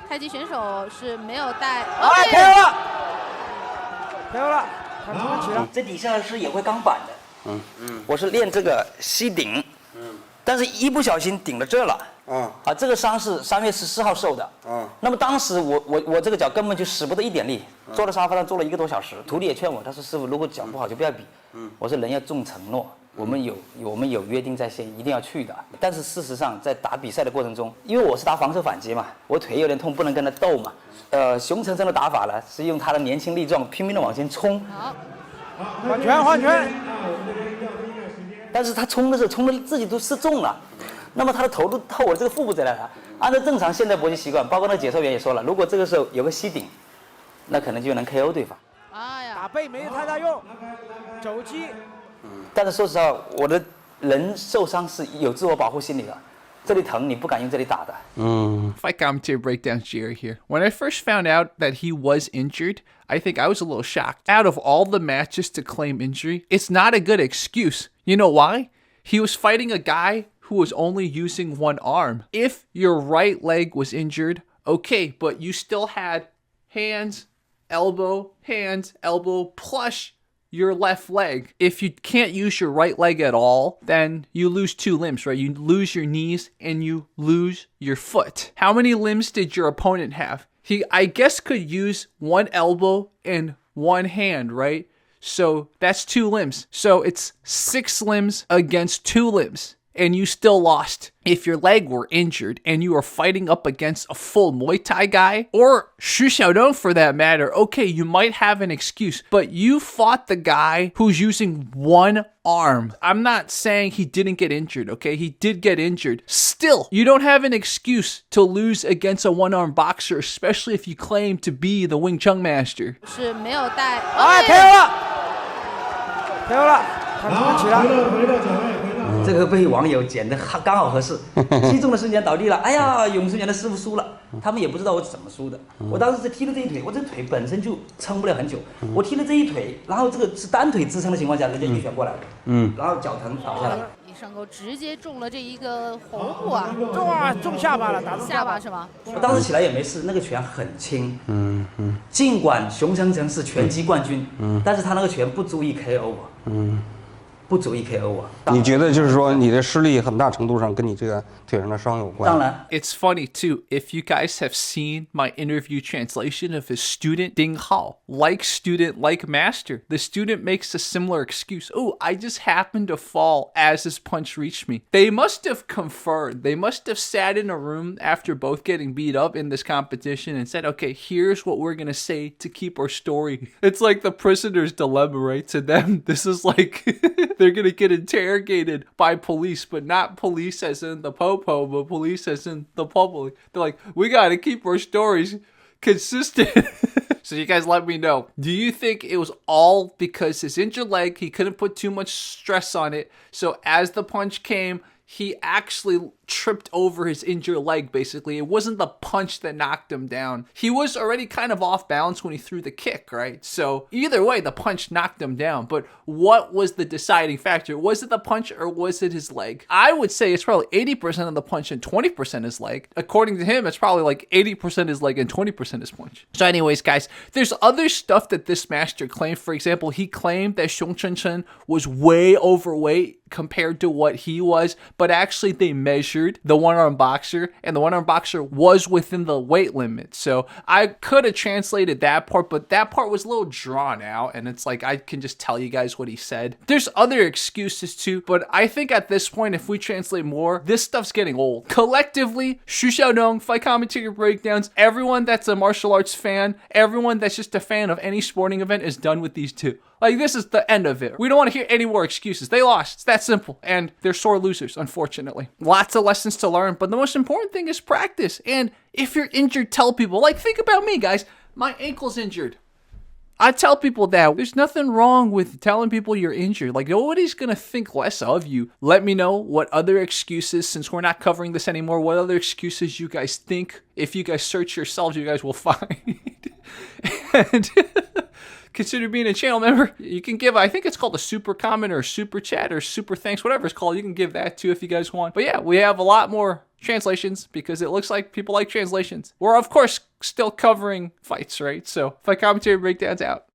太极选手是没有带。KO 了，他出起了。这底下是也会钢板的。我是练这个膝顶。但是一不小心顶到这了。这个伤是3月14号受的。那么当时我这个脚根本就使不得一点力，坐在沙发上坐了1个多小时。徒弟也劝我，他说师傅，如果脚不好就不要比。我说人要重承诺，我们有约定在先，一定要去的。但是事实上在打比赛的过程中，因为我是打防守反击嘛，我腿有点痛，不能跟他斗嘛。熊晨晨的打法呢，是用他的年轻力壮，拼命的往前冲。换拳。但是他冲的时候，冲的自己都失重了，那么他的头都透我这个腹部这来了。按照正常现代搏击习惯，包括那个解说员也说了，如果这个时候有个膝顶，那可能就能 KO 对方。打背没太大用，肘击。但是说实话，我的人受伤是有自我保护心理的。这里疼，你不敢用这里打的。Fight commentator breakdown Jerry here. When I first found out that he was injured, I think I was a little shocked. Out of all the matches to claim injury, it's not a good excuse. You know why? He was fighting a guy who was only using one arm. If your right leg was injured, okay, but you still had hands, elbow, plus your left leg. If you can't use your right leg at all, then you lose 2 limbs, right? You lose your knees and you lose your foot. How many limbs did your opponent have? He, I guess, could use 1 elbow and 1 hand, right? So that's 2 limbs. So it's 6 limbs against 2 limbs. And you still lost. If your leg were injured and you were fighting up against a full Muay Thai guy, or Xu Xiaodong for that matter, okay, you might have an excuse, but you fought the guy who's using 1 arm. I'm not saying he didn't get injured, okay? He did get injured. Still, you don't have an excuse to lose against a 1-arm boxer, especially if you claim to be the Wing Chun master. 是没有带。KO 了，他出起了。这个被网友剪得刚好合适，击中的瞬间倒地了。哎呀，永顺园的师傅输了，他们也不知道我怎么输的。我当时是踢了这一腿，我这腿本身就撑不了很久，我踢了这一腿，然后这个是单腿支撑的情况下，人家一拳过来了，然后脚疼倒下来。你上钩直接中了这一个喉部啊！中下巴了，打中下巴是吗？我当时起来也没事，那个拳很轻。尽管熊成成是拳击冠军，但是他那个拳不足以 KO 我。不足以 KO 我。你觉得就是说你的失利很大程度上跟你这个腿上的伤有关？当然。It's funny too, if you guys have seen my interview translation of his student Ding Hao, like student, like master, the student makes a similar excuse. Oh, I just happened to fall as his punch reached me. They must have conferred. They must have sat in a room after both getting beat up in this competition and said, okay, here's what we're going to say to keep our story. It's like the prisoner's dilemma, right? To them, this is like... They're gonna get interrogated by police, but not police as in the popo, but police as in the public. They're like, we gotta keep our stories consistent. So you guys let me know. Do you think it was all because his injured leg, he couldn't put too much stress on it, so as the punch came, he actually tripped over his injured leg, basically. It wasn't the punch that knocked him down. He was already kind of off balance when he threw the kick, right? So either way, the punch knocked him down. But what was the deciding factor? Was it the punch or was it his leg? I would say it's probably 80% of the punch and 20% his leg. According to him, it's probably like 80% his leg and 20% his punch. So anyways, guys, there's other stuff that this master claimed. For example, he claimed that Xiong Chengcheng was way overweight compared to what he was, but actually they measured the 1-arm boxer and the 1-arm boxer was within the weight limit. So I could have translated that part, but that part was a little drawn out and it's like I can just tell you guys what he said. There's other excuses too, but I think at this point, if we translate more, this stuff's getting old. Collectively, Xu Xiaodong, fight commentator breakdowns, everyone that's a martial arts fan, everyone that's just a fan of any sporting event is done with these two. Like, this is the end of it. We don't want to hear any more excuses. They lost. It's that simple. And they're sore losers, unfortunately. Lots of lessons to learn, but the most important thing is practice. And if you're injured, tell people. Like, think about me, guys. My ankle's injured. I tell people that. There's nothing wrong with telling people you're injured. Like, nobody's going to think less of you. Let me know what other excuses, since we're not covering this anymore, what other excuses you guys think. If you guys search yourselves, you guys will find. And... consider being a channel member. You can give, I think it's called a super comment or super chat or super thanks, whatever it's called. You can give that too if you guys want. But yeah, we have a lot more translations because it looks like people like translations. We're of course still covering fights, right? So fight commentary breakdowns out.